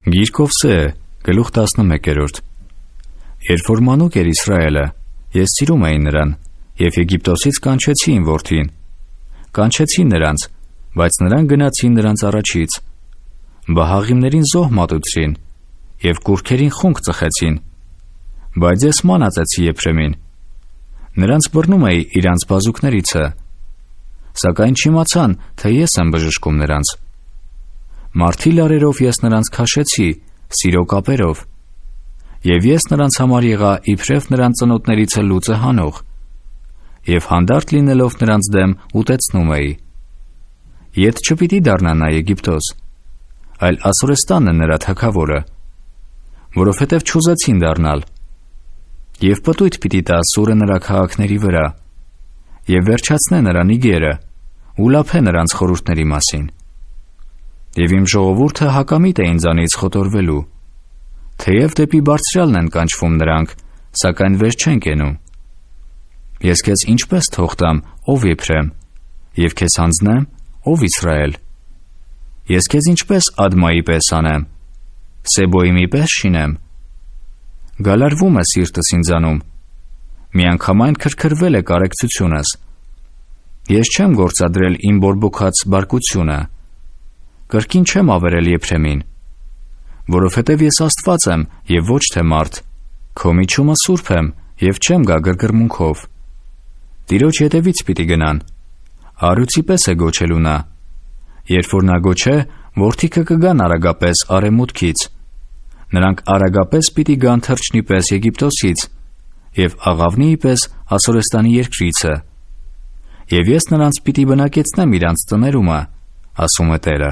Գիրքովսե, գլուխ 11։ Երբ որ մանուկ էր Իսրայելը, ես սիրում էի նրան, և Եգիպտոսից կանչեցի իմ որդին։ Կանչեցի նրանց, բայց նրանք գնացին նրանց առաջից։ Բահաղիմներին զոհ մատուցրին և կուռքերին խունկ ծխեցին։ Բայց ես մանածեցի Եփրեմին։ Նրանց բռնում էի իրանց բազուկներիցը, սակայն չիմացան, թե ես եմ բժշկում նրանց։ Մարդի լարերով ես նրանց քաշեցի, սիրո կապերով, և ես նրանց համար եղա իբրև նրանց ծնոտներիցը լուծը հանող, և հանդարտ լինելով նրանց դեմ ուտեցնում էի։ Ետ չպիտի դառնա նա Եգիպտոս, այլ Ասորեստանն է նրա թագավորը, որովհետև չուզեցին դառնալ, և պտույտ պիտի տա սուրը նրա քաղաքների վրա, և վերջացնե նրա նիգերը, ու լափե նրանց խորհուրդների մասին։ Եվ իմ ժողովուրդը հակամիտ է ինձանից խոտորվելու, թեև դեպի Բարձրյալն են կանչվում նրանք, սակայն վեր չեն կենում։ Ես քեզ ինչպես թող տամ, ով Եփրեմ, և քեզ հանձնեմ, ով Իսրայել։ Ես քեզ ինչպես Ադմայի պես անեմ, Սեբոյիմի պես շինեմ։ Գալարվում է սիրտս ինձանում, միանգամայն քրքրվել է կարեկցությունս։ Ես չեմ գործադրել իմ բորբոքած բարկությունը, կրկին չեմ ավերել Եփրեմին, որովհետև ես Աստված եմ և ոչ թե մարդ, քո միջումը սուրբ եմ և չեմ գա գրգռմունքով։ Տիրոջ ետևից պիտի գնան, առյուծի պես է գոչելու նա, երբ որ նա գոչե, որդիքը կգան արագապես արևմուտքից, նրանք արագապես պիտի գան թռչնի պես Եգիպտոսից և աղավնիի պես Ասորեստանի երկրիցը, և ես նրանց պիտի բնակեցնեմ իրանց տներումը, ասում է Տերը։